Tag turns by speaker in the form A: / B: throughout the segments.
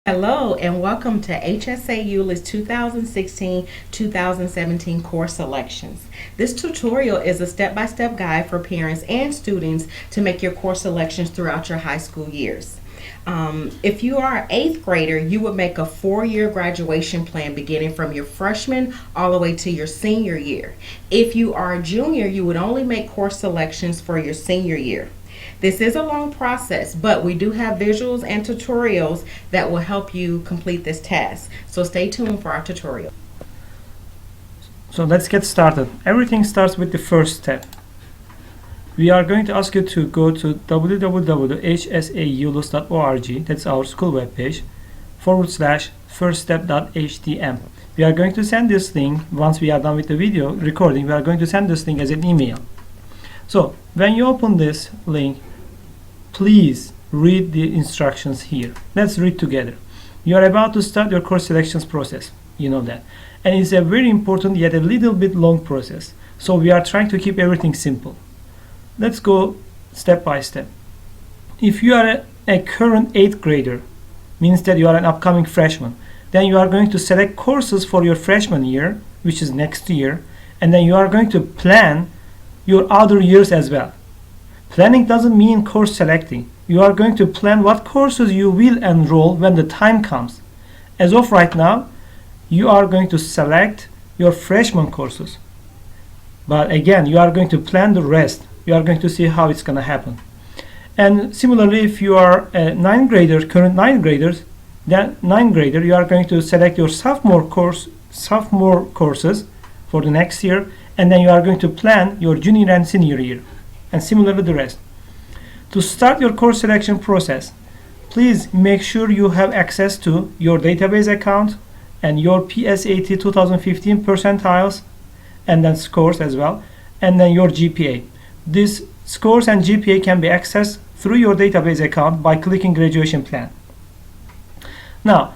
A: Hello and welcome to HSA Euless 2016-2017 course selections. This tutorial is a step-by-step guide for parents and students to make your course selections throughout your high school years. If you are an 8th grader, you would make a 4-year graduation plan beginning from your freshman all the way to your senior year. If you are a junior, you would only make course selections for your senior year. This is a long process, but we do have visuals and tutorials that will help you complete this task. So stay tuned for our tutorial.
B: So let's get started. Everything starts with the first step. We are going to ask you to go to www.hsaeuless.org, that's our school webpage, /firststep.htm. We are going to send this link once we are done with the video recording. We are going to send this link as an email. So when you open this link, please read the instructions here. Let's read together. You are about to start your course selections process. You know that. And it's a very important yet a little bit long process. So we are trying to keep everything simple. Let's go step by step. If you are a current 8th grader, means that you are an upcoming freshman, then you are going to select courses for your freshman year, which is next year, and then you are going to plan your other years as well. Planning doesn't mean course selecting. You are going to plan what courses you will enroll when the time comes. As of right now, you are going to select your freshman courses. But again, you are going to plan the rest. You are going to see how it's going to happen. And similarly, if you are a 9th grader, current 9th graders, then 9th grader, you are going to select your sophomore courses for the next year, and then you are going to plan your junior and senior year, and similarly the rest. To start your course selection process, please make sure you have access to your database account and your PSAT 2015 percentiles, and then scores as well, and then your GPA. These scores and GPA can be accessed through your database account by clicking graduation plan. Now,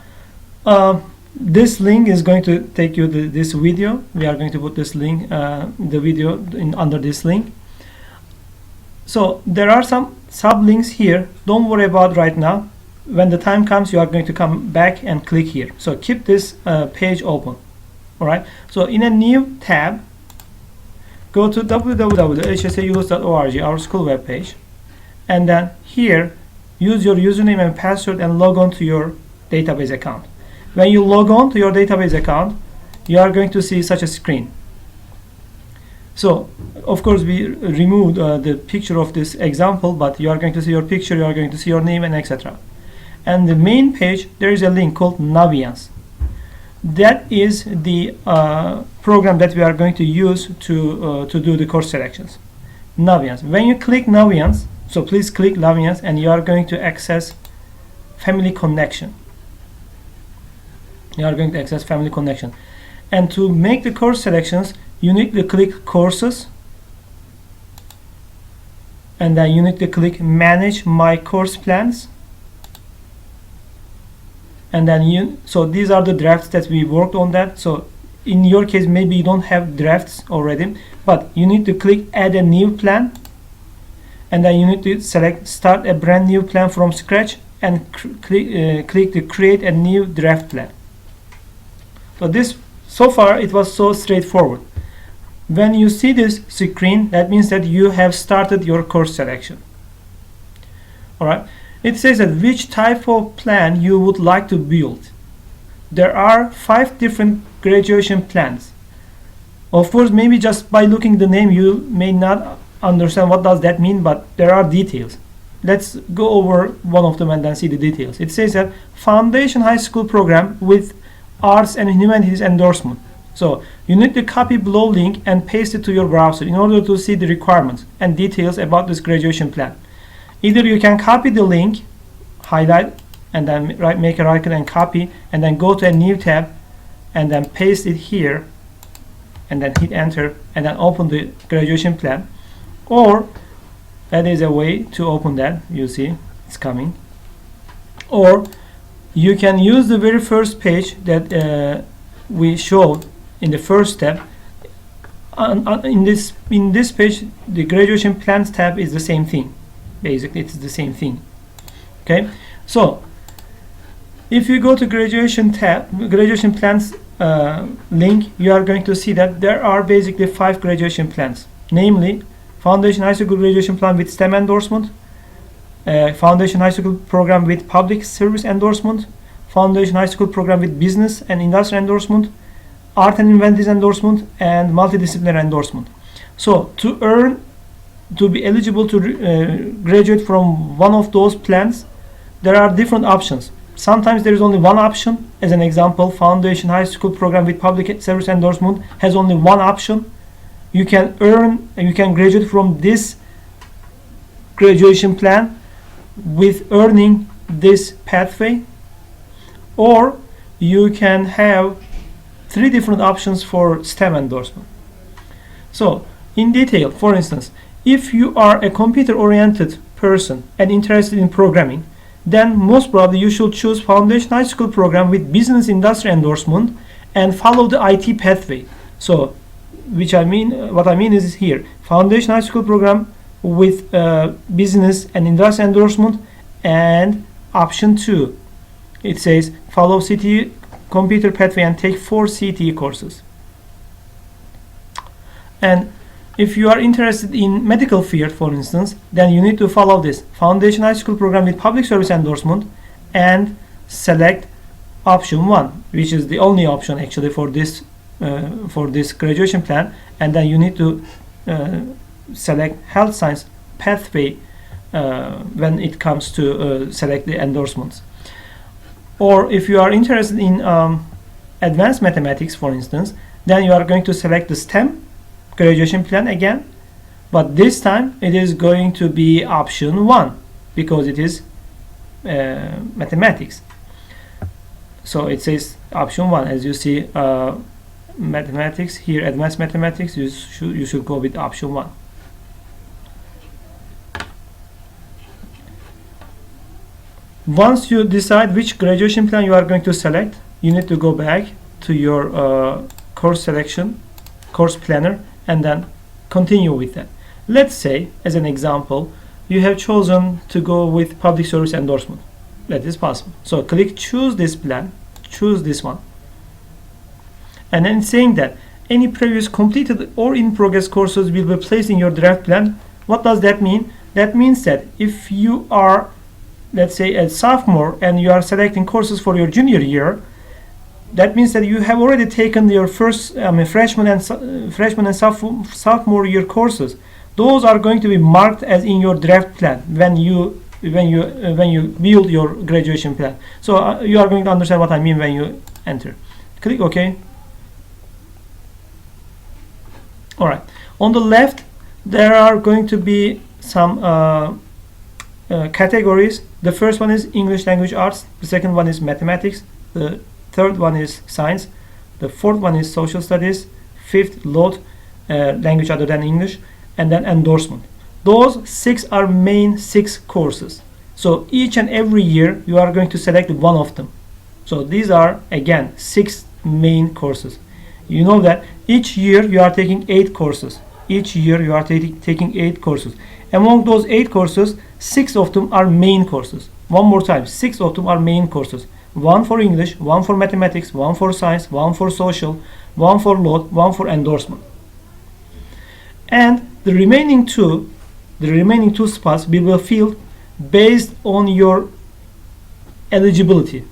B: this link is going to take you to this video. We are going to put this link, the video under this link. So there are some sublinks here. Don't worry about right now. When the time comes, you are going to come back and click here. So keep this page open. All right. So in a new tab, go to www.hsaeuless.org, our school webpage, and then here use your username and password and log on to your database account. When you log on to your database account, you are going to see such a screen. So of course we removed the picture of this example, but you are going to see your picture, you are going to see your name, and etc. And the main page, there is a link called Naviance. That is the program that we are going to use to do the course selections. Naviance. When you click Naviance, so please click Naviance, and you are going to access Family Connection. You are going to access Family Connection. And to make the course selections, you need to click Courses, and then you need to click Manage My Course Plans. And then so these are the drafts that we worked on that. So in your case, maybe you don't have drafts already, but you need to click Add a New Plan, and then you need to select Start a Brand New Plan from Scratch, and click to Create a New Draft Plan. So far it was so straightforward. When you see this screen, that means that you have started your course selection. All right. It says that which type of plan you would like to build. There are 5 different graduation plans. Of course, maybe just by looking the name, you may not understand what does that mean, but there are details. Let's go over one of them and then see the details. It says that Foundation High School Program with Arts and Humanities endorsement. So you need to copy below link and paste it to your browser in order to see the requirements and details about this graduation plan. Either you can copy the link, highlight, and then make a right click and copy, and then go to a new tab, and then paste it here, and then hit enter, and then open the graduation plan. Or that is a way to open that. You see it's coming. Or you can use the very first page that we showed in the first step. In this page, the graduation plans tab is the same thing. Basically, it's the same thing. Okay, so If you go to graduation tab, graduation plans link, you are going to see that there are basically 5 graduation plans, namely Foundation High School Graduation Plan with STEM endorsement, Foundation High School Program with Public Service endorsement, Foundation High School Program with Business and Industry endorsement, Art and Humanities endorsement, and Multidisciplinary endorsement. So to be eligible to graduate from one of those plans, there are different options. Sometimes there is only one option. As an example, Foundation High School Program with Public Service endorsement has only one option. You can graduate from this graduation plan with earning this pathway, or you can have 3 different options for STEM endorsement. So in detail, for instance, if you are a computer-oriented person and interested in programming, then most probably you should choose Foundation High School Program with Business Industry endorsement and follow the IT pathway. So what I mean is here, Foundation High School Program with Business and Industry endorsement, and option 2, it says follow CTE computer pathway and take 4 CTE courses. And if you are interested in medical field, for instance, then you need to follow this Foundation High School Program with Public Service endorsement and select option 1, which is the only option actually for this graduation plan. And then you need to select health science pathway when it comes to select the endorsements. Or if you are interested in advanced mathematics, for instance, then you are going to select the STEM graduation plan again, but this time it is going to be option 1 because it is mathematics. So it says option 1, as you see, mathematics here, advanced mathematics, you should go with option 1. Once you decide which graduation plan you are going to select, you need to go back to your course selection, course planner, and then continue with that. Let's say, as an example, you have chosen to go with public service endorsement. That is possible. So click choose this plan, choose this one. And then saying that any previous completed or in progress courses will be placed in your draft plan. What does that mean? That means that if you are, let's say, a sophomore and you are selecting courses for your junior year, that means that you have already taken your first freshman and sophomore year courses. Those are going to be marked as in your draft plan when you build your graduation plan. So you are going to understand what I mean when you enter. Click OK. All right. On the left, there are going to be some categories. The first one is English language arts. The second one is mathematics. The third one is science. The fourth one is social studies. Fifth, law, language other than English, and then endorsement. Those 6 are main 6 courses. So each and every year you are going to select one of them. So these are again 6 main courses. You know that each year you are taking 8 courses. Each year you are taking 8 courses. Among those 8 courses, 6 of them are main courses. One more time, 6 of them are main courses. 1 for English, 1 for mathematics, 1 for science, 1 for social, 1 for law, 1 for endorsement. And the remaining two spots will be filled based on your eligibility.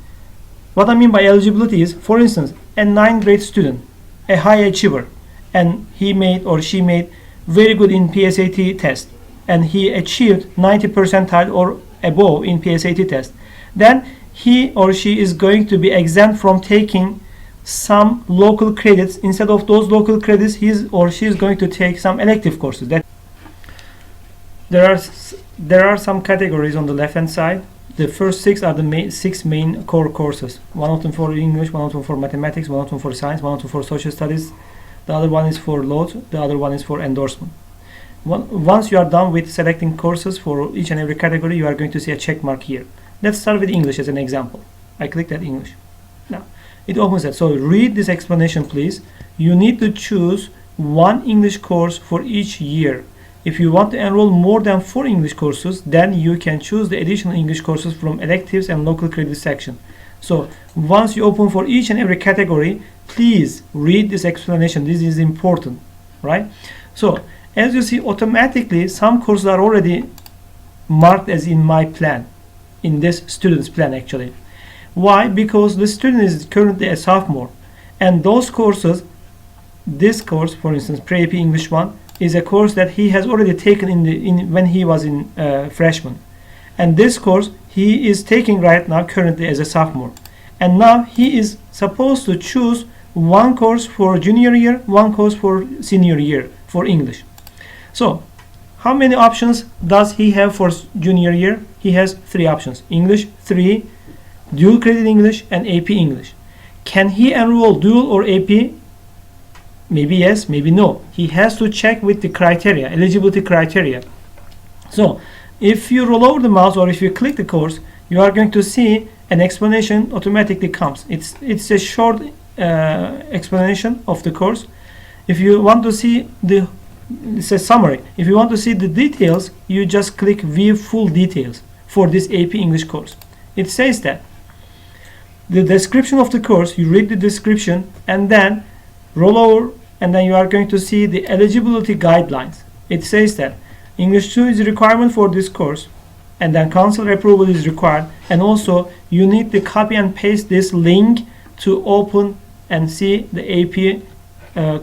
B: What I mean by eligibility is, for instance, a 9th grade student, a high achiever, and he made or she made very good in PSAT test, and he achieved 90 percentile or above in PSAT test, then he or she is going to be exempt from taking some local credits. Instead of those local credits, he or she is going to take some elective courses. That there are some categories on the left hand side. The first 6 are the 6 main core courses. One of them for English, one of them for mathematics, one of them for science, one of them for social studies. The other one is for law, the other one is for endorsement. Once you are done with selecting courses for each and every category, you are going to see a check mark here. Let's start with English as an example. I clicked at English. Now, it opens that. So read this explanation, please. You need to choose 1 English course for each year. If you want to enroll more than 4 English courses, then you can choose the additional English courses from electives and local credit section. So once you open for each and every category, please read this explanation. This is important, right? So as you see, automatically some courses are already marked as in my plan, in this student's plan actually. Why? Because the student is currently a sophomore, and those courses, this course for instance, Pre-AP English 1, is a course that he has already taken when he was in freshman, and this course he is taking right now currently as a sophomore, and now he is supposed to choose one course for junior year, one course for senior year for English. So how many options does he have for junior year? He has 3 options: English 3, dual credit English, and AP English. Can he enroll dual or AP? Maybe yes, maybe no. He has to check with the criteria, eligibility criteria. So if you roll over the mouse or if you click the course, you are going to see an explanation automatically comes. It's a short explanation of the course. If you want to see it's a summary. If you want to see the details, you just click view full details for this AP English course. It says that the description of the course, you read the description and then roll over, and then you are going to see the eligibility guidelines. It says that English 2 is a requirement for this course, and then counselor approval is required, and also you need to copy and paste this link to open and see the AP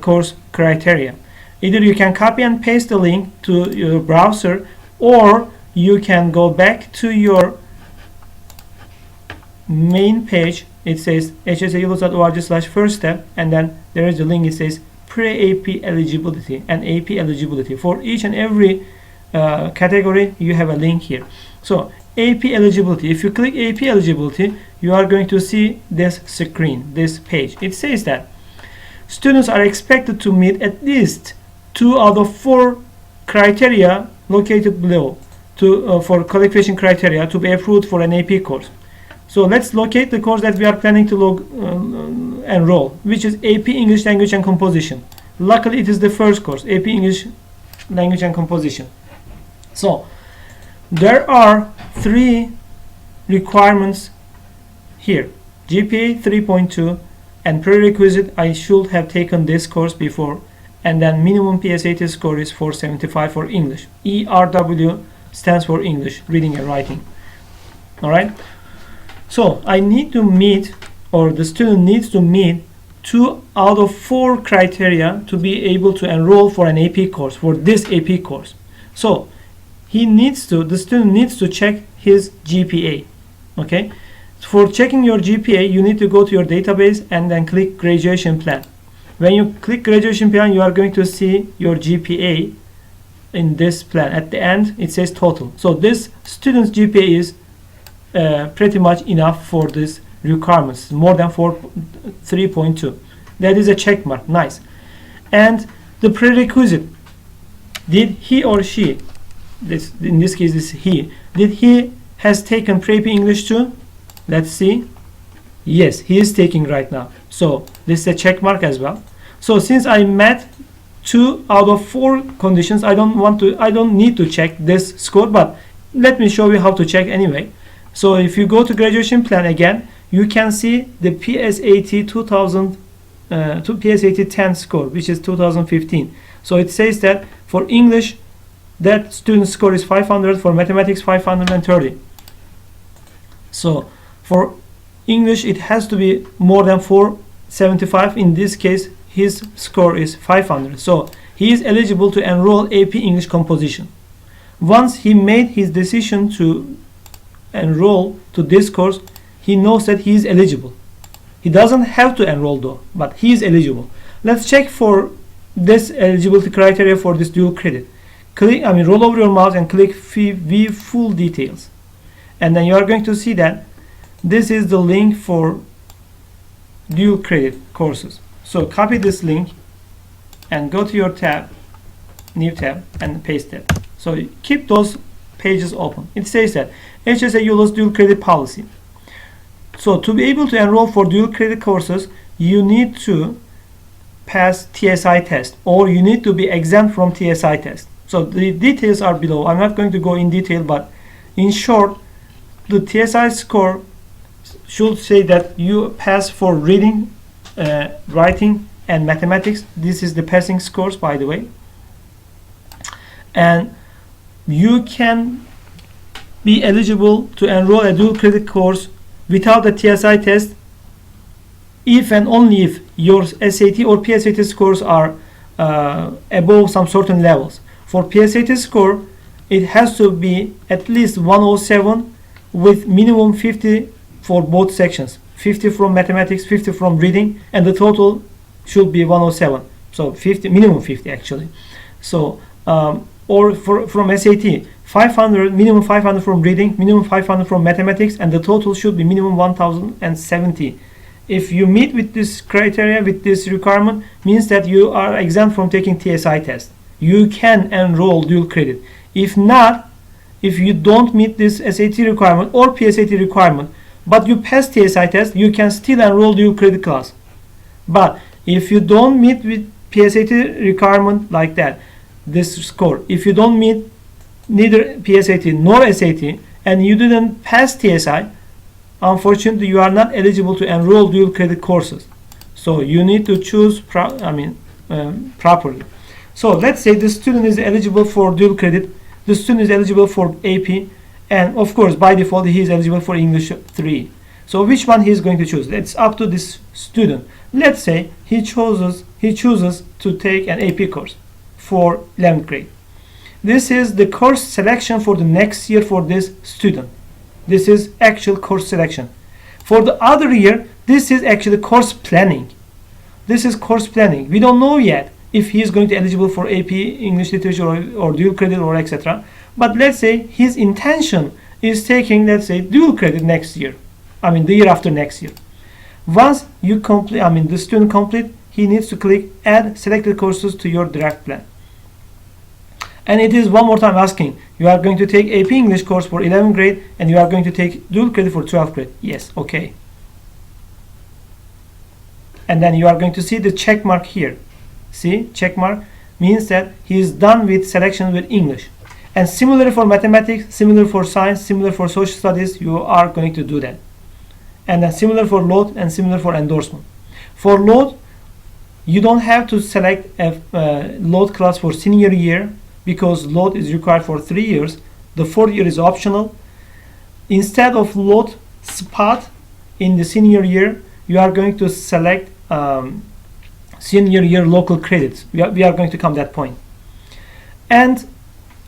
B: course criteria. Either you can copy and paste the link to your browser, or you can go back to your main page. It says hsaeuless.org/first step, and then there is a link. It says pre-AP eligibility and AP eligibility. For each and every category you have a link here. So AP eligibility, if you click AP eligibility, you are going to see this screen, this page. It says that students are expected to meet at least 2 out of 4 criteria located below for qualification criteria to be approved for an AP course. So let's locate the course that we are planning to enroll, which is AP English Language and Composition. Luckily it is the first course, AP English Language and Composition. So there are 3 requirements here: GPA 3.2, and prerequisite I should have taken this course before, and then minimum PSAT score is 475 for English. ERW stands for English, reading and writing. Alright, so I need to meet, or the student needs to meet 2 out of 4 criteria to be able to enroll for an AP course, for this AP course. So the student needs to check his GPA. Okay, for checking your GPA, you need to go to your database and then click graduation plan. When you click graduation plan, you are going to see your GPA in this plan. At the end it says total. So this student's GPA is pretty much enough for this requirements, more than 3.2. That is a check mark. Nice. And the prerequisite, did he or she, in this case is he, did he has taken Pre-AP English 2? Let's see. Yes, he is taking right now. So this is a check mark as well. So since I met 2 out of 4 conditions, I don't need to check this score, but let me show you how to check anyway. So if you go to graduation plan again, you can see the PSAT 2000 to PSAT 10 score, which is 2015. So it says that for English, that student score is 500, for mathematics 530. So for English it has to be more than 475. In this case his score is 500, so he is eligible to enroll AP English Composition. Once he made his decision to enroll to this course, he knows that he is eligible. He doesn't have to enroll though, but he is eligible. Let's check for this eligibility criteria for this dual credit. Roll over your mouse and click view full details, and then you are going to see that this is the link for dual credit courses. So copy this link and go to your tab, new tab, and paste it. So keep those pages open. It says that HSA Euless dual credit policy. So to be able to enroll for dual credit courses, you need to pass TSI test, or you need to be exempt from TSI test. So the details are below. I'm not going to go in detail, but in short, the TSI score should say that you pass for reading, writing, and mathematics. This is the passing scores, by the way. And you can be eligible to enroll a dual credit course without a TSI test if and only if your SAT or PSAT scores are above some certain levels. For PSAT score, it has to be at least 107 with minimum 50 for both sections. 50 from mathematics, 50 from reading, and the total should be 107. So 50, minimum 50 actually. So or from SAT, 500, minimum 500 from reading, minimum 500 from mathematics, and the total should be minimum 1070. If you meet with this criteria, with this requirement, means that you are exempt from taking TSI test. You can enroll dual credit. If not, if you don't meet this SAT requirement or PSAT requirement, but you pass TSI test, you can still enroll dual credit class. But if you don't meet with PSAT requirement like that, this score, if you don't meet neither PSAT nor SAT, and you didn't pass TSI, unfortunately you are not eligible to enroll dual credit courses. So you need to choose properly. So let's say the student is eligible for dual credit, the student is eligible for AP, and of course by default he is eligible for English 3. So which one he is going to choose? It's up to this student. Let's say he chooses to take an AP course for 11th grade. This is the course selection for the next year for this student. This is actual course selection. For the other year, this is actually course planning. This is course planning. We don't know yet if he is going to be eligible for AP, English literature, or dual credit, or etc. But let's say his intention is taking, let's say, dual credit next year. The year after next year. Once you complete, the student complete, he needs to click add selected courses to your direct plan. And it is one more time asking, you are going to take AP English course for 11th grade and you are going to take dual credit for 12th grade. Yes, okay. And then you are going to see the check mark here. See, check mark means that he is done with selection with English. And similarly for mathematics, similar for science, similar for social studies, you are going to do that. And then similar for load and similar for endorsement. For load, you don't have to select a load class for senior year because load is required for 3 years. The 4th year is optional. Instead of load spot in the senior year, you are going to select senior year local credits. We are going to come to that point. And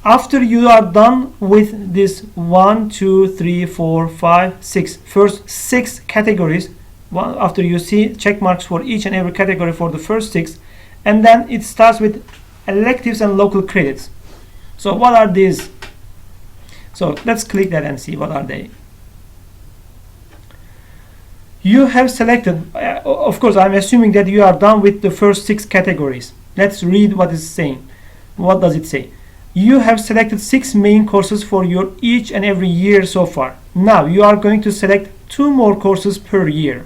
B: after you are done with this 1, 2, 3, 4, 5, 6, first 6 categories, after you see check marks for each and every category for the first 6, and then it starts with electives and local credits. So what are these? So let's click that and see what are they. You have selected, of course I'm assuming that you are done with the first 6 categories. Let's read what it's saying. What does it say? You have selected 6 main courses for your each and every year so far. Now you are going to select 2 more courses per year.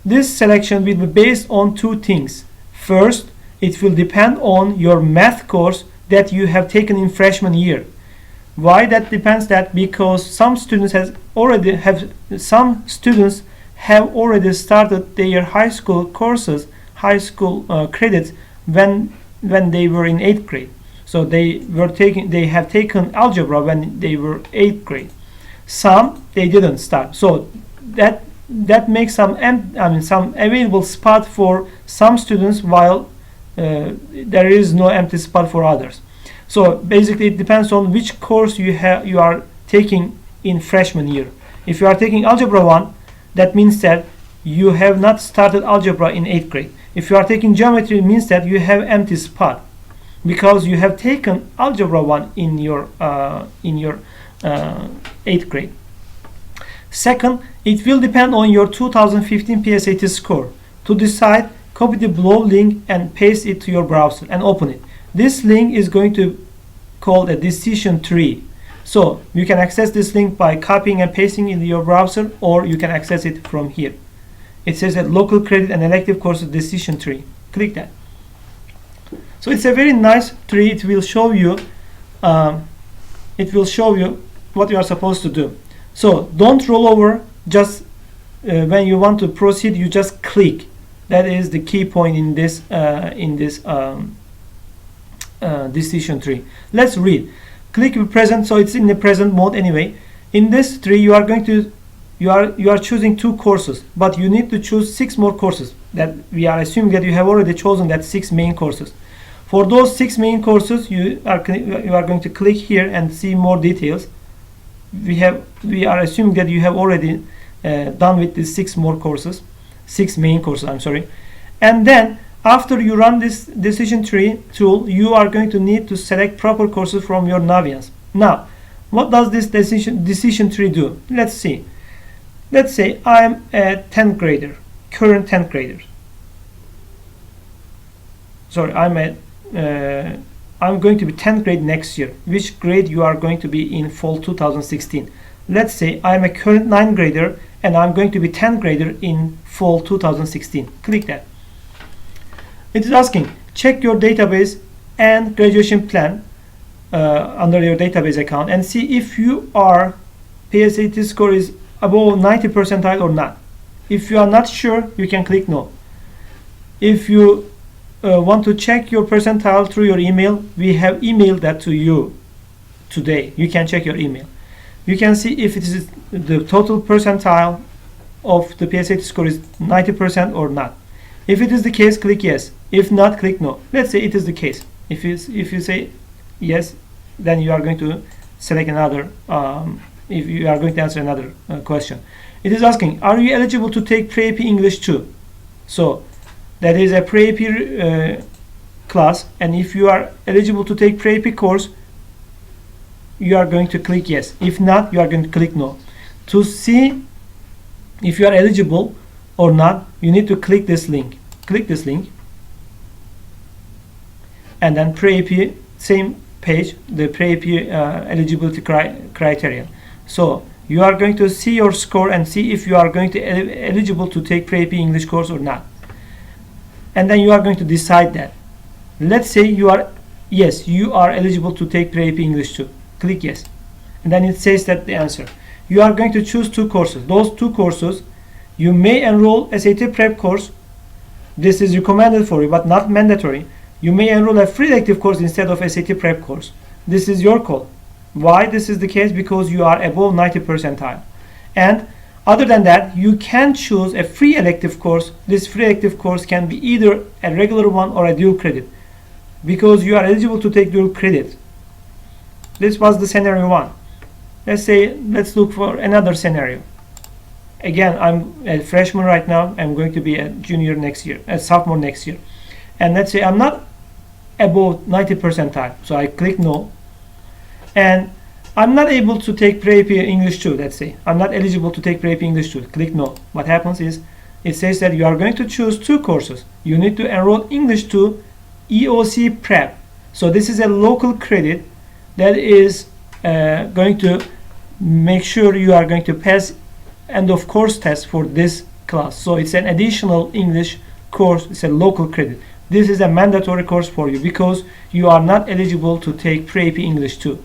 B: This selection will be based on 2 things. First, it will depend on your math course that you have taken in freshman year. Why that depends? That because some students have already started their high school courses, high school credits when they were in 8th grade. So they have taken algebra when they were 8th grade. Some they didn't start. So that makes some available spot for some students while there is no empty spot for others. So basically it depends on which course you are taking in freshman year. If you are taking algebra 1, that means that you have not started algebra in 8th grade. If you are taking geometry, it means that you have empty spot because you have taken algebra 1 in your 8th grade. Second, it will depend on your 2015 PSAT score. To decide, copy the below link and paste it to your browser and open it. This link is going to called a decision tree. So you can access this link by copying and pasting in your browser, or you can access it from here. It says that local credit and elective courses decision tree. Click that. So it's a very nice tree. It will show you what you are supposed to do. So don't roll over, just when you want to proceed, you just click. That is the key point in this decision tree. Let's read. Click present, so it's in the present mode anyway. In this tree, you are going to you are choosing 2 courses, but you need to choose 6 more courses. That we are assuming that you have already chosen that 6 main courses. For those 6 main courses, you are going to click here and see more details. We are assuming that you have already done with the 6 main courses. I'm sorry. And then after you run this decision tree tool, you are going to need to select proper courses from your Naviance. Now, what does this decision tree do? Let's see. Let's say I'm a 10th grader, current 10th grader. Sorry, I'm going to be 10th grade next year. Which grade you are going to be in fall 2016? Let's say I'm a current 9th grader and I'm going to be 10th grader in fall 2016. Click that. It is asking, check your database and graduation plan under your database account and see if your PSAT score is above 90 percentile or not. If you are not sure, you can click no. If you want to check your percentile through your email, we have emailed that to you today. You can check your email. You can see if it is the total percentile of the PSAT score is 90% or not. If it is the case, click yes. If not, click no. Let's say it is the case. If you say yes, then you are going to select another. If you are going to answer another question. It is asking, are you eligible to take Pre-AP English 2? So that is a Pre-AP class, and if you are eligible to take Pre-AP course, you are going to click yes. If not, you are going to click no. To see if you are eligible or not, you need to click this link. Click this link, and then Pre-AP, same page, the Pre-AP eligibility criteria. So you are going to see your score and see if you are going to eligible to take Pre-AP English course or not. And then you are going to decide that. Let's say you are eligible to take Pre-AP English 2. Click yes. And then it says that the answer. You are going to choose 2 courses. Those 2 courses, you may enroll SAT prep course. This is recommended for you, but not mandatory. You may enroll a free elective course instead of SAT prep course. This is your call. Why this is the case? Because you are above 90 percentile. And other than that, you can choose a free elective course. This free elective course can be either a regular one or a dual credit, because you are eligible to take dual credit. This was the scenario 1. Let's look for another scenario. Again, I'm a freshman right now. I'm going to be a junior next year, a sophomore next year. And let's say I'm not above 90 percentile. So I click no. And I'm not able to take Pre-AP English 2, let's say. I'm not eligible to take Pre-AP English 2. Click no. What happens is, it says that you are going to choose 2 courses. You need to enroll English 2 EOC Prep. So this is a local credit that is going to make sure you are going to pass end of course test for this class. So it's an additional English course. It's a local credit. This is a mandatory course for you because you are not eligible to take Pre-AP English 2.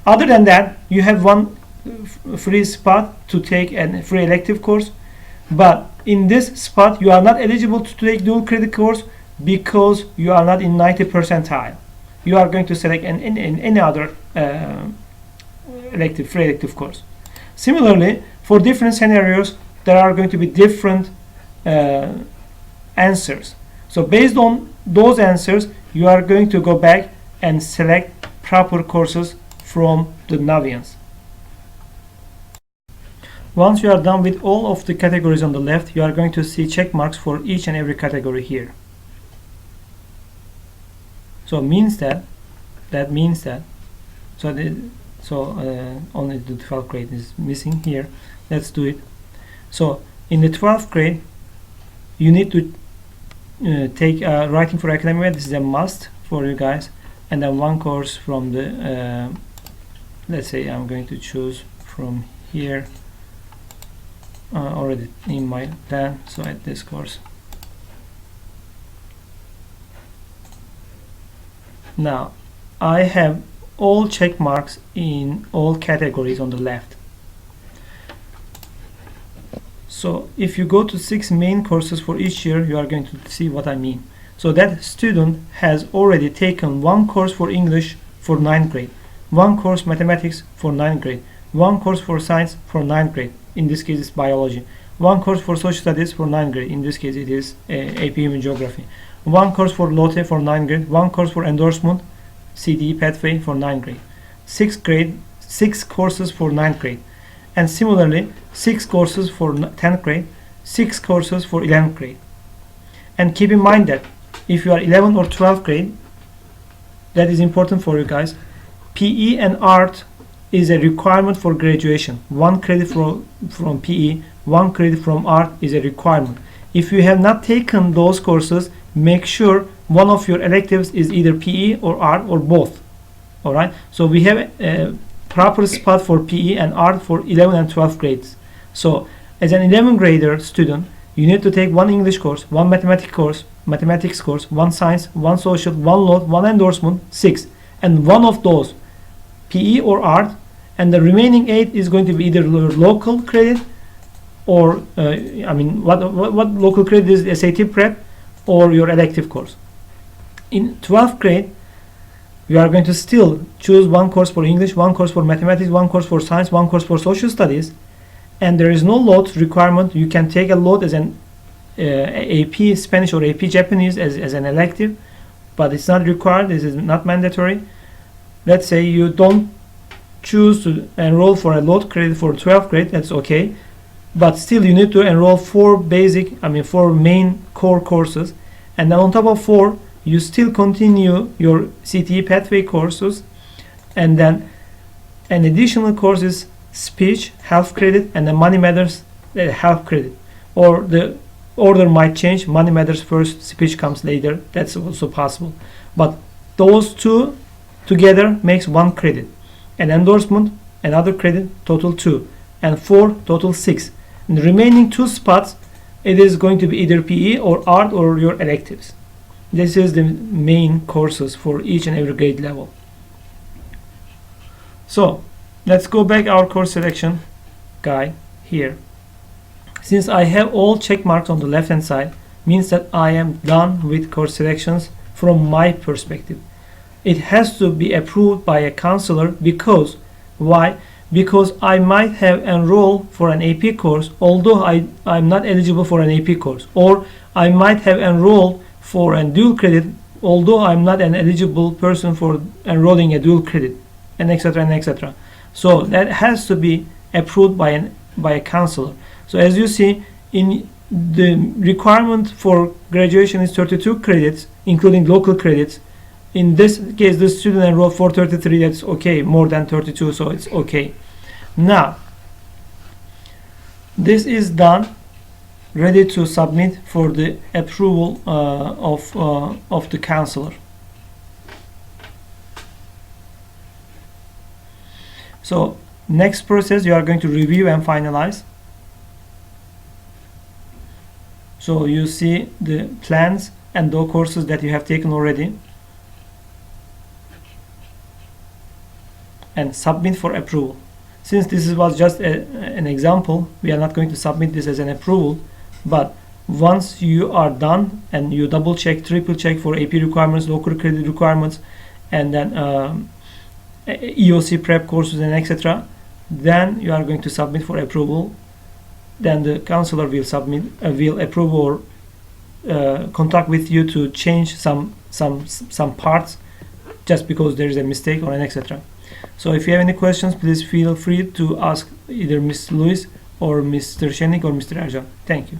B: Other than that, you have one free spot to take a free elective course, but in this spot you are not eligible to take dual credit course because you are not in 90 percentile. You are going to select any other free elective course. Similarly, for different scenarios, there are going to be different answers. So based on those answers, you are going to go back and select proper courses from the Naviance. Once you are done with all of the categories on the left, you are going to see check marks for each and every category here. So only the 12th grade is missing here. Let's do it. So in the 12th grade, you need to take writing for academia. This is a must for you guys, and then one course from the let's say I'm going to choose from here, already in my plan, so at this course. Now I have all check marks in all categories on the left. So if you go to 6 main courses for each year, you are going to see what I mean. So that student has already taken 1 course for English for 9th grade, 1 course mathematics for 9th grade, 1 course for science for 9th grade, in this case it's biology, 1 course for social studies for 9th grade, in this case it is AP Human Geography, 1 course for LOTE for 9th grade, 1 course for endorsement, CDE pathway for 9th grade, 6th grade, 6 courses for 9th grade, and similarly 6 courses for 10th grade, 6 courses for 11th grade. And keep in mind that if you are 11th or 12th grade, that is important for you guys, PE and art is a requirement for graduation. 1 credit from PE, 1 credit from art is a requirement. If you have not taken those courses, make sure one of your electives is either PE or art or both. Alright, so we have a proper spot for PE and art for 11th and 12th grades. So as an 11th grader student, you need to take 1 English course, 1 mathematics course, 1 science, 1 social, 1 LOT, 1 endorsement, 6, and 1 of those PE or art, and the remaining 8 is going to be either local credit or what local credit is, SAT prep or your elective course. In 12th grade, you are going to still choose 1 course for English, 1 course for mathematics, 1 course for science, 1 course for social studies, and there is no LOT requirement. You can take a LOT as an AP Spanish or AP Japanese as an elective, but it's not required. This is not mandatory. Let's say you don't choose to enroll for a LOT credit for 12th grade, that's okay, but still you need to enroll 4 main core courses, and then on top of 4 you still continue your CTE pathway courses, and then an additional course is speech, half credit, and then money matters, half credit, or the order might change, money matters first, speech comes later, that's also possible, but those 2 together makes 1 credit. An endorsement, another credit, total 2, and 4, total 6. In the remaining 2 spots, it is going to be either PE or art or your electives. This is the main courses for each and every grade level. So let's go back our course selection guide here. Since I have all check marks on the left hand side, means that I am done with course selections from my perspective. It has to be approved by a counselor because why? Because I might have enrolled for an AP course although I'm not eligible for an AP course, or I might have enrolled for a dual credit although I'm not an eligible person for enrolling a dual credit, and etc. and etc. So that has to be approved by a counselor. So as you see, in the requirement for graduation is 32 credits including local credits. In this case, the student enrolled for 33, that's okay, more than 32, so it's okay. Now, this is done, ready to submit for the approval of the counselor. So, next process, you are going to review and finalize. So, you see the plans and those courses that you have taken already, and submit for approval. Since this was just an example, we are not going to submit this as an approval, but once you are done and you double check, triple check for AP requirements, local credit requirements, and then EOC prep courses and etc., then you are going to submit for approval. Then the counselor will will approve or contact with you to change some parts just because there is a mistake or an etc. So if you have any questions, please feel free to ask either Mr. Lewis or Mr. Shenik or Mr. Ercan. Thank you.